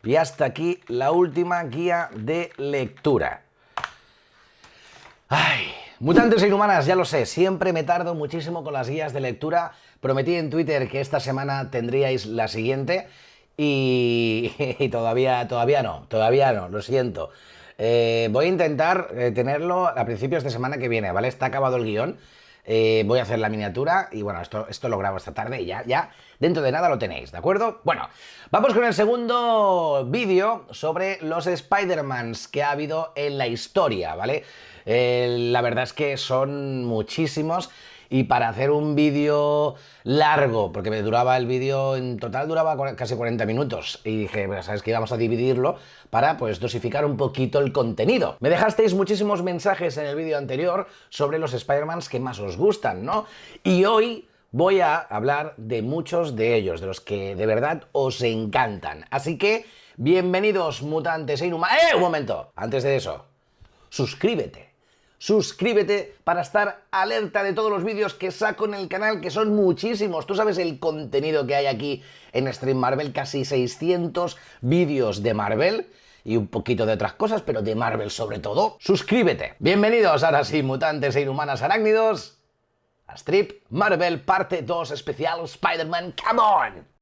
Y hasta aquí la última guía de lectura. ¡Ay! Mutantes e inhumanas, ya lo sé, siempre me tardo muchísimo con las guías de lectura. Prometí en Twitter que esta semana tendríais la siguiente y todavía no, lo siento. Voy a intentar tenerlo a principios de semana que viene, ¿vale? Está acabado el guión. Voy a hacer la miniatura y bueno, esto lo grabo esta tarde y ya dentro de nada lo tenéis, ¿de acuerdo? Bueno, vamos con el segundo vídeo sobre los Spider-Mans que ha habido en la historia, ¿vale? La verdad es que son muchísimos y para hacer un vídeo largo, porque me duraba el vídeo, en total duraba casi 40 minutos y dije, bueno, ¿sabes qué? Vamos a dividirlo para pues dosificar un poquito el contenido. Me dejasteis muchísimos mensajes en el vídeo anterior sobre los Spider-Mans que más os gustan, ¿no? Y hoy voy a hablar de muchos de ellos, de los que de verdad os encantan. Así que, bienvenidos mutantes e inhumanos. Un momento, antes de eso, suscríbete para estar alerta de todos los vídeos que saco en el canal, que son muchísimos. Tú sabes el contenido que hay aquí en Stream Marvel, casi 600 vídeos de Marvel y un poquito de otras cosas, pero de Marvel sobre todo. Suscríbete. Bienvenidos ahora sí, mutantes e inhumanas arácnidos, a Strip Marvel parte 2 especial Spider-Man Come On.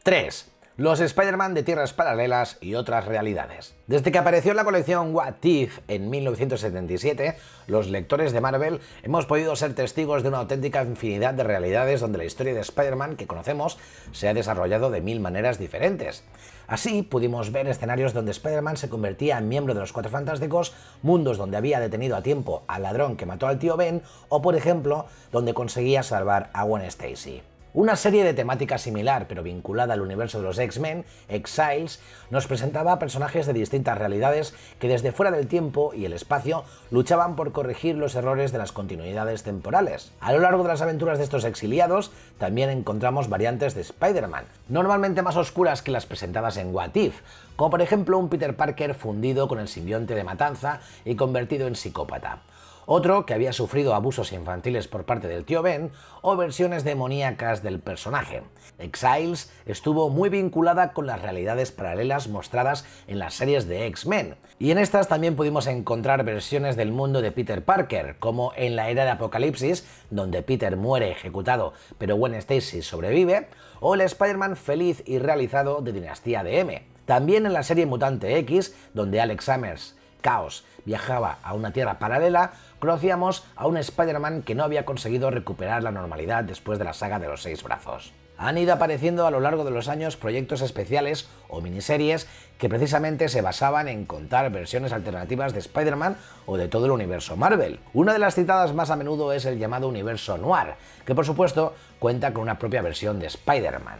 ¡3! Los Spider-Man de tierras paralelas y otras realidades. Desde que apareció en la colección What If en 1977, los lectores de Marvel hemos podido ser testigos de una auténtica infinidad de realidades donde la historia de Spider-Man que conocemos se ha desarrollado de mil maneras diferentes. Así pudimos ver escenarios donde Spider-Man se convertía en miembro de los Cuatro Fantásticos, mundos donde había detenido a tiempo al ladrón que mató al tío Ben, o por ejemplo, donde conseguía salvar a Gwen Stacy. Una serie de temática similar, pero vinculada al universo de los X-Men, Exiles, nos presentaba a personajes de distintas realidades que desde fuera del tiempo y el espacio luchaban por corregir los errores de las continuidades temporales. A lo largo de las aventuras de estos exiliados, también encontramos variantes de Spider-Man, normalmente más oscuras que las presentadas en What If, como por ejemplo un Peter Parker fundido con el simbionte de Matanza y convertido en psicópata. Otro que había sufrido abusos infantiles por parte del tío Ben, o versiones demoníacas del personaje. Exiles estuvo muy vinculada con las realidades paralelas mostradas en las series de X-Men, y en estas también pudimos encontrar versiones del mundo de Peter Parker, como en la era de Apocalipsis, donde Peter muere ejecutado pero Gwen Stacy sobrevive, o el Spider-Man feliz y realizado de Dinastía de M. También en la serie Mutante X, donde Alex Summers, Chaos, viajaba a una tierra paralela, conocíamos a un Spider-Man que no había conseguido recuperar la normalidad después de la saga de los 6 brazos. Han ido apareciendo a lo largo de los años proyectos especiales o miniseries que precisamente se basaban en contar versiones alternativas de Spider-Man o de todo el universo Marvel. Una de las citadas más a menudo es el llamado universo Noir, que por supuesto cuenta con una propia versión de Spider-Man.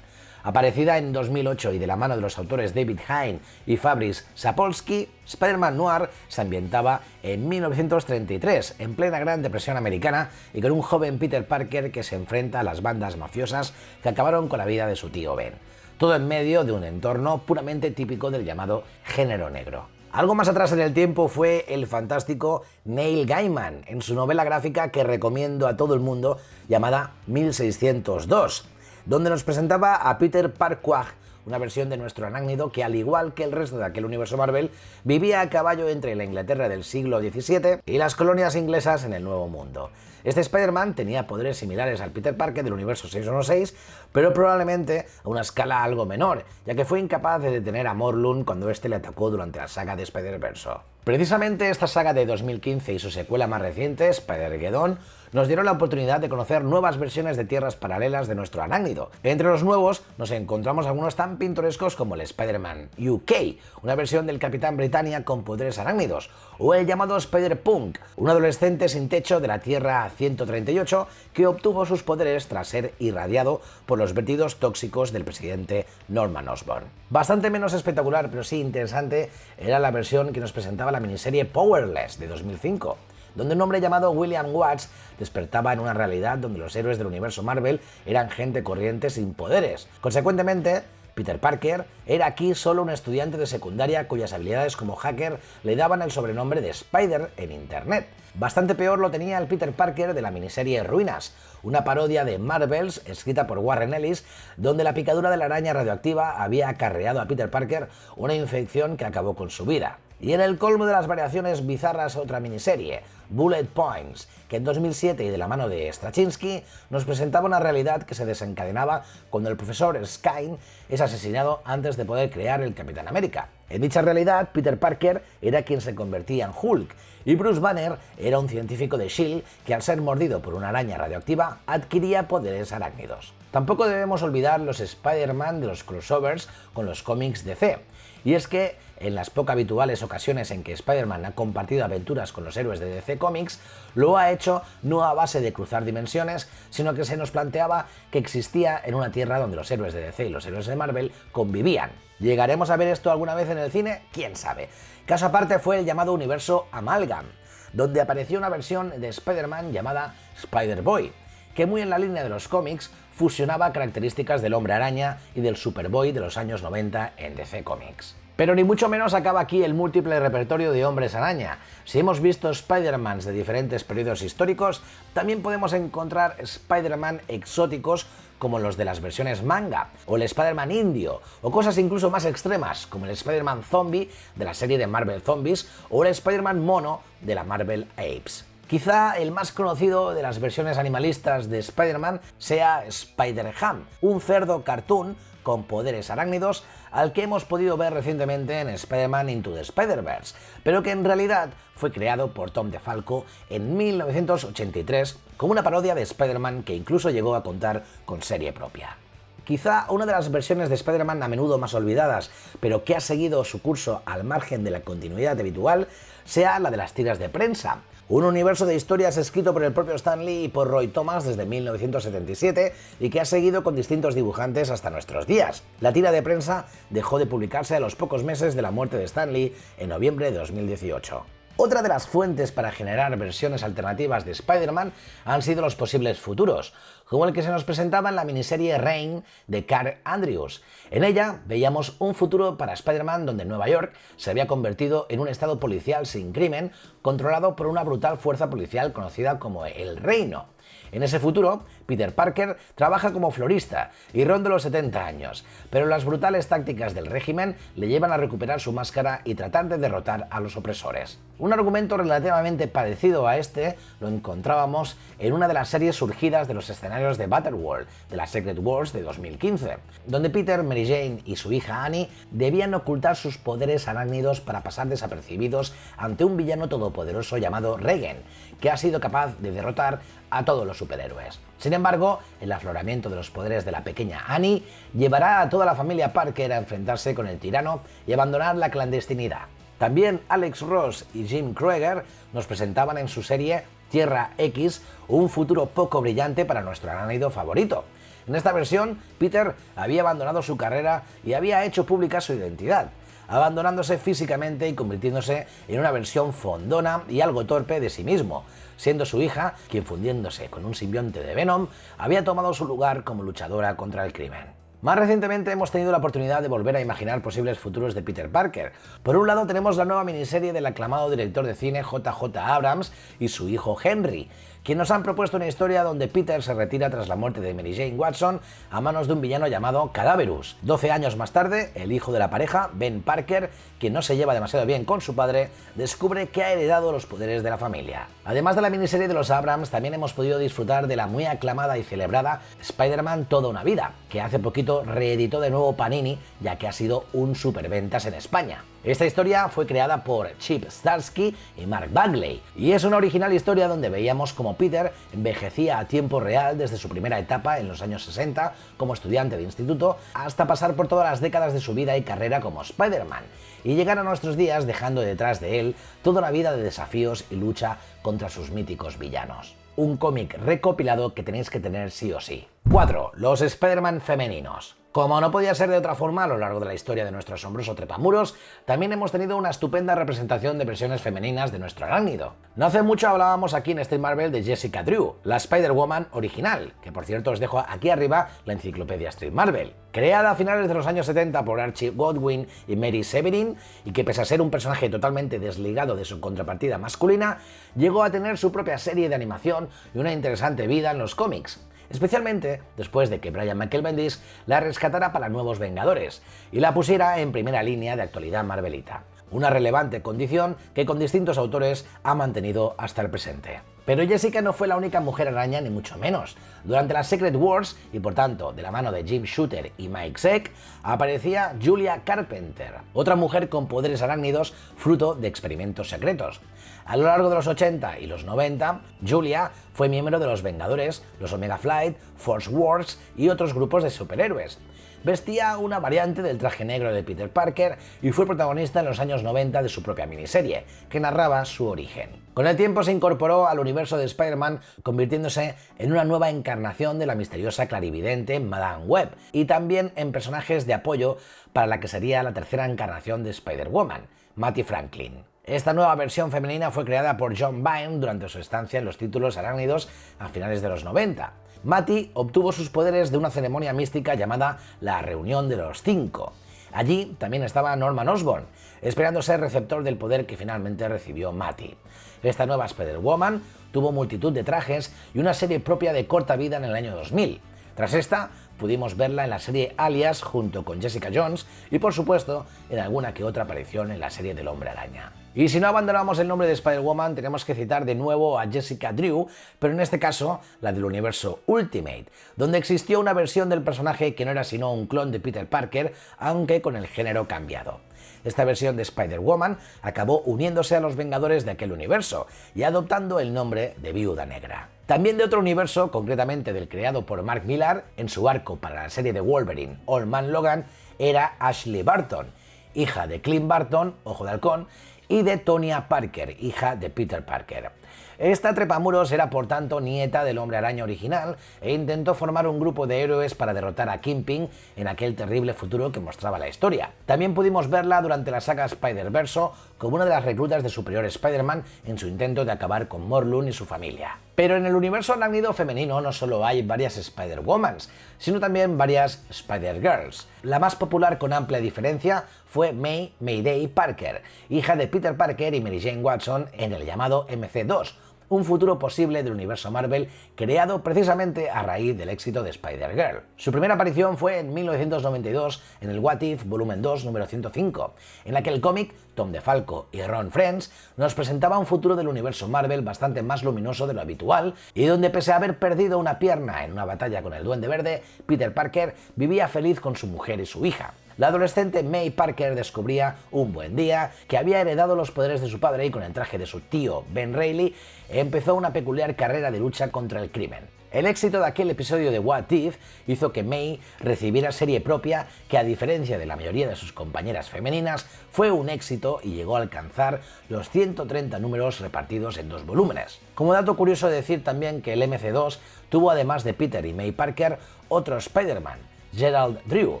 Aparecida en 2008 y de la mano de los autores David Hine y Fabrice Sapolsky, Spider-Man Noir se ambientaba en 1933, en plena Gran Depresión americana, y con un joven Peter Parker que se enfrenta a las bandas mafiosas que acabaron con la vida de su tío Ben. Todo en medio de un entorno puramente típico del llamado género negro. Algo más atrás en el tiempo fue el fantástico Neil Gaiman, en su novela gráfica que recomiendo a todo el mundo, llamada 1602, donde nos presentaba a Peter Parquag, una versión de nuestro arácnido que, al igual que el resto de aquel universo Marvel, vivía a caballo entre la Inglaterra del siglo XVII y las colonias inglesas en el Nuevo Mundo. Este Spider-Man tenía poderes similares al Peter Parker del universo 616, pero probablemente a una escala algo menor, ya que fue incapaz de detener a Morlun cuando este le atacó durante la saga de Spider-Verse. Precisamente esta saga de 2015 y su secuela más reciente, Spider-Geddon, nos dieron la oportunidad de conocer nuevas versiones de tierras paralelas de nuestro arácnido. Entre los nuevos nos encontramos algunos tan pintorescos como el Spider-Man UK, una versión del Capitán Britannia con poderes arácnidos, o el llamado Spider-Punk, un adolescente sin techo de la Tierra 138 que obtuvo sus poderes tras ser irradiado por los vertidos tóxicos del presidente Norman Osborn. Bastante menos espectacular, pero sí interesante, era la versión que nos presentaba la miniserie Powerless de 2005, donde un hombre llamado William Watts despertaba en una realidad donde los héroes del universo Marvel eran gente corriente sin poderes. Consecuentemente, Peter Parker era aquí solo un estudiante de secundaria cuyas habilidades como hacker le daban el sobrenombre de Spider en Internet. Bastante peor lo tenía el Peter Parker de la miniserie Ruinas, una parodia de Marvels escrita por Warren Ellis, donde la picadura de la araña radioactiva había acarreado a Peter Parker una infección que acabó con su vida. Y en el colmo de las variaciones bizarras otra miniserie, Bullet Points, que en 2007 y de la mano de Straczynski nos presentaba una realidad que se desencadenaba cuando el profesor Skine es asesinado antes de poder crear el Capitán América. En dicha realidad, Peter Parker era quien se convertía en Hulk y Bruce Banner era un científico de S.H.I.E.L.D. que al ser mordido por una araña radioactiva adquiría poderes arácnidos. Tampoco debemos olvidar los Spider-Man de los crossovers con los cómics DC. Y es que, en las poco habituales ocasiones en que Spider-Man ha compartido aventuras con los héroes de DC Comics, lo ha hecho no a base de cruzar dimensiones, sino que se nos planteaba que existía en una tierra donde los héroes de DC y los héroes de Marvel convivían. ¿Llegaremos a ver esto alguna vez en el cine? ¿Quién sabe? Caso aparte fue el llamado universo Amalgam, donde apareció una versión de Spider-Man llamada Spider-Boy, que muy en la línea de los cómics fusionaba características del Hombre Araña y del Superboy de los años 90 en DC Comics. Pero ni mucho menos acaba aquí el múltiple repertorio de Hombres Araña. Si hemos visto Spider-Mans de diferentes periodos históricos, también podemos encontrar Spider-Man exóticos como los de las versiones manga, o el Spider-Man indio, o cosas incluso más extremas, como el Spider-Man zombie de la serie de Marvel Zombies, o el Spider-Man mono de la Marvel Apes. Quizá el más conocido de las versiones animalistas de Spider-Man sea Spider-Ham, un cerdo cartoon con poderes arácnidos al que hemos podido ver recientemente en Spider-Man Into the Spider-Verse, pero que en realidad fue creado por Tom DeFalco en 1983 como una parodia de Spider-Man que incluso llegó a contar con serie propia. Quizá una de las versiones de Spider-Man a menudo más olvidadas, pero que ha seguido su curso al margen de la continuidad habitual, sea la de las tiras de prensa. Un universo de historias escrito por el propio Stan Lee y por Roy Thomas desde 1977 y que ha seguido con distintos dibujantes hasta nuestros días. La tira de prensa dejó de publicarse a los pocos meses de la muerte de Stan Lee en noviembre de 2018. Otra de las fuentes para generar versiones alternativas de Spider-Man han sido los posibles futuros, como el que se nos presentaba en la miniserie Reign de Carl Andrews. En ella veíamos un futuro para Spider-Man donde Nueva York se había convertido en un estado policial sin crimen, controlado por una brutal fuerza policial conocida como el Reino. En ese futuro, Peter Parker trabaja como florista y ronda los 70 años, pero las brutales tácticas del régimen le llevan a recuperar su máscara y tratar de derrotar a los opresores. Un argumento relativamente parecido a este lo encontrábamos en una de las series surgidas de los escenarios de Battleworld, de la Secret Wars de 2015, donde Peter, Mary Jane y su hija Annie debían ocultar sus poderes arácnidos para pasar desapercibidos ante un villano todopoderoso llamado Reigen, que ha sido capaz de derrotar a todos los superhéroes. Sin embargo, el afloramiento de los poderes de la pequeña Annie llevará a toda la familia Parker a enfrentarse con el tirano y abandonar la clandestinidad. También Alex Ross y Jim Krueger nos presentaban en su serie Tierra X un futuro poco brillante para nuestro arácnido favorito. En esta versión, Peter había abandonado su carrera y había hecho pública su identidad, abandonándose físicamente y convirtiéndose en una versión fondona y algo torpe de sí mismo, siendo su hija quien, fundiéndose con un simbionte de Venom, había tomado su lugar como luchadora contra el crimen. Más recientemente hemos tenido la oportunidad de volver a imaginar posibles futuros de Peter Parker. Por un lado tenemos la nueva miniserie del aclamado director de cine J.J. Abrams y su hijo Henry, quien nos han propuesto una historia donde Peter se retira tras la muerte de Mary Jane Watson a manos de un villano llamado Cadaverus. 12 años más tarde, el hijo de la pareja, Ben Parker, quien no se lleva demasiado bien con su padre, descubre que ha heredado los poderes de la familia. Además de la miniserie de los Abrams, también hemos podido disfrutar de la muy aclamada y celebrada Spider-Man Toda una vida, que hace poquito reeditó de nuevo Panini, ya que ha sido un superventas en España. Esta historia fue creada por Chip Zdarsky y Mark Bagley, y es una original historia donde veíamos como Peter envejecía a tiempo real desde su primera etapa en los años 60 como estudiante de instituto hasta pasar por todas las décadas de su vida y carrera como Spider-Man, y llegar a nuestros días dejando detrás de él toda una vida de desafíos y lucha contra sus míticos villanos. Un cómic recopilado que tenéis que tener sí o sí. 4. Los Spider-Man femeninos. Como no podía ser de otra forma, a lo largo de la historia de nuestro asombroso trepamuros, también hemos tenido una estupenda representación de versiones femeninas de nuestro arácnido. No hace mucho hablábamos aquí en Street Marvel de Jessica Drew, la Spider-Woman original, que por cierto os dejo aquí arriba la enciclopedia Street Marvel. Creada a finales de los años 70 por Archie Goodwin y Mary Severin, y que pese a ser un personaje totalmente desligado de su contrapartida masculina, llegó a tener su propia serie de animación y una interesante vida en los cómics, especialmente después de que Brian Michael Bendis la rescatara para Nuevos Vengadores y la pusiera en primera línea de actualidad marvelita. Una relevante condición que con distintos autores ha mantenido hasta el presente. Pero Jessica no fue la única mujer araña, ni mucho menos. Durante las Secret Wars, y por tanto de la mano de Jim Shooter y Mike Zeck, aparecía Julia Carpenter, otra mujer con poderes arácnidos fruto de experimentos secretos. A lo largo de los 80 y los 90, Julia fue miembro de los Vengadores, los Omega Flight, Force Wars y otros grupos de superhéroes. Vestía una variante del traje negro de Peter Parker y fue protagonista en los años 90 de su propia miniserie, que narraba su origen. Con el tiempo se incorporó al universo de Spider-Man, convirtiéndose en una nueva encarnación de la misteriosa clarividente Madame Web, y también en personajes de apoyo para la que sería la tercera encarnación de Spider-Woman, Mattie Franklin. Esta nueva versión femenina fue creada por John Byrne durante su estancia en los títulos arácnidos a finales de los 90. Mattie obtuvo sus poderes de una ceremonia mística llamada la Reunión de los Cinco. Allí también estaba Norman Osborn, esperando ser receptor del poder que finalmente recibió Mattie. Esta nueva Spider-Woman tuvo multitud de trajes y una serie propia de corta vida en el año 2000. Tras esta, pudimos verla en la serie Alias junto con Jessica Jones y, por supuesto, en alguna que otra aparición en la serie del Hombre Araña. Y si no abandonamos el nombre de Spider-Woman, tenemos que citar de nuevo a Jessica Drew, pero en este caso la del universo Ultimate, donde existió una versión del personaje que no era sino un clon de Peter Parker, aunque con el género cambiado. Esta versión de Spider-Woman acabó uniéndose a los Vengadores de aquel universo y adoptando el nombre de Viuda Negra. También de otro universo, concretamente del creado por Mark Millar en su arco para la serie de Wolverine Old Man Logan, era Ashley Barton, hija de Clint Barton, Ojo de Halcón, y de Tonya Parker, hija de Peter Parker. Esta trepamuros era por tanto nieta del Hombre Araña original e intentó formar un grupo de héroes para derrotar a Kingpin en aquel terrible futuro que mostraba la historia. También pudimos verla durante la saga Spider-Verse como una de las reclutas de Superior Spider-Man en su intento de acabar con Morlun y su familia. Pero en el universo arácnido femenino no solo hay varias Spider-Womans, sino también varias Spider-Girls. La más popular con amplia diferencia fue Mayday Parker, hija de Peter Parker y Mary Jane Watson en el llamado MC2, un futuro posible del universo Marvel creado precisamente a raíz del éxito de Spider-Girl. Su primera aparición fue en 1992 en el What If Volumen 2 número 105, en la que el cómic Tom DeFalco y Ron Frenz nos presentaba un futuro del universo Marvel bastante más luminoso de lo habitual y donde, pese a haber perdido una pierna en una batalla con el Duende Verde, Peter Parker vivía feliz con su mujer y su hija. La adolescente May Parker descubría un buen día que había heredado los poderes de su padre y con el traje de su tío Ben Reilly empezó una peculiar carrera de lucha contra el crimen. El éxito de aquel episodio de What If hizo que May recibiera serie propia que, a diferencia de la mayoría de sus compañeras femeninas, fue un éxito y llegó a alcanzar los 130 números repartidos en 2 volúmenes. Como dato curioso decir también que el MC2 tuvo, además de Peter y May Parker, otro Spider-Man, Gerald Drew,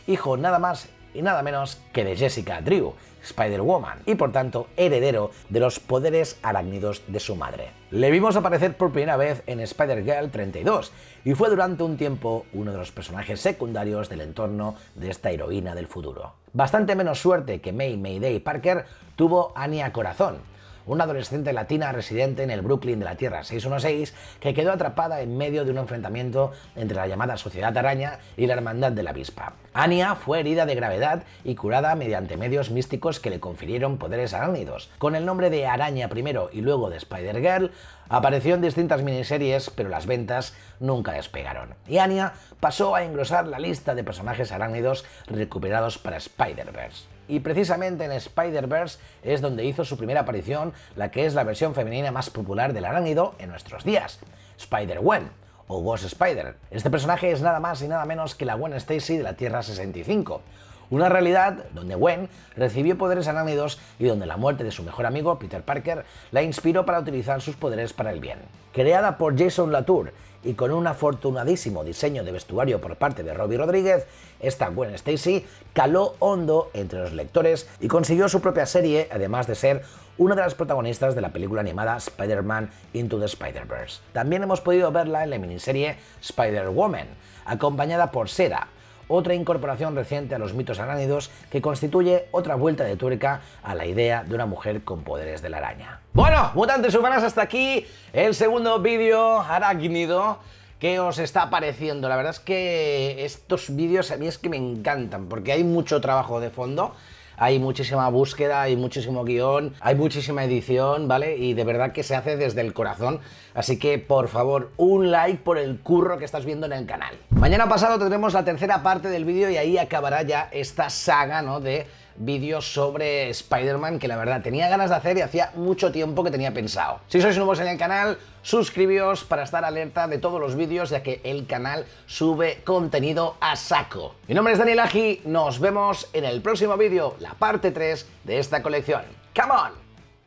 hijo nada más y nada menos que de Jessica Drew, Spider-Woman, y por tanto heredero de los poderes arácnidos de su madre. Le vimos aparecer por primera vez en Spider-Girl 32 y fue durante un tiempo uno de los personajes secundarios del entorno de esta heroína del futuro. Bastante menos suerte que Mayday Parker tuvo Anya Corazón, una adolescente latina residente en el Brooklyn de la Tierra 616 que quedó atrapada en medio de un enfrentamiento entre la llamada Sociedad Araña y la Hermandad de la Avispa. Anya fue herida de gravedad y curada mediante medios místicos que le confirieron poderes arácnidos. Con el nombre de Araña primero y luego de Spider-Girl, apareció en distintas miniseries, pero las ventas nunca despegaron. Y Anya pasó a engrosar la lista de personajes arácnidos recuperados para Spider-Verse. Y precisamente en Spider-Verse es donde hizo su primera aparición la que es la versión femenina más popular del arácnido en nuestros días, Spider-Gwen, o Ghost Spider. Este personaje es nada más y nada menos que la Gwen Stacy de la Tierra 65, Una realidad donde Gwen recibió poderes arácnidos y donde la muerte de su mejor amigo, Peter Parker, la inspiró para utilizar sus poderes para el bien. Creada por Jason Latour y con un afortunadísimo diseño de vestuario por parte de Robbie Rodríguez, esta Gwen Stacy caló hondo entre los lectores y consiguió su propia serie, además de ser una de las protagonistas de la película animada Spider-Man Into the Spider-Verse. También hemos podido verla en la miniserie Spider-Woman, acompañada por Sera, otra incorporación reciente a los mitos arácnidos que constituye otra vuelta de tuerca a la idea de una mujer con poderes de la araña. Bueno, mutantes humanas, hasta aquí el segundo vídeo arácnido. ¿Qué os está pareciendo? La verdad es que estos vídeos a mí es que me encantan porque hay mucho trabajo de fondo. Hay muchísima búsqueda, hay muchísimo guión, hay muchísima edición, ¿vale? Y de verdad que se hace desde el corazón. Así que, por favor, un like por el curro que estás viendo en el canal. Mañana pasado tendremos la tercera parte del vídeo y ahí acabará ya esta saga, ¿no?, de vídeos sobre Spider-Man que la verdad tenía ganas de hacer y hacía mucho tiempo que tenía pensado. Si sois nuevos en el canal, suscribíos para estar alerta de todos los vídeos, ya que el canal sube contenido a saco. Mi nombre es Daniel Aji, nos vemos en el próximo vídeo, la parte 3 de esta colección. ¡Come on!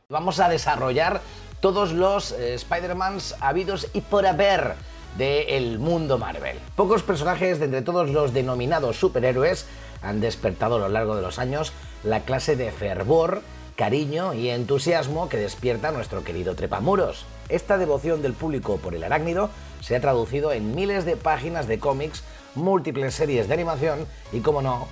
Vamos a desarrollar todos los Spider-Mans habidos y por haber del mundo Marvel. Pocos personajes de entre todos los denominados superhéroes han despertado a lo largo de los años la clase de fervor, cariño y entusiasmo que despierta nuestro querido Trepamuros. Esta devoción del público por el arácnido se ha traducido en miles de páginas de cómics, múltiples series de animación y, como no,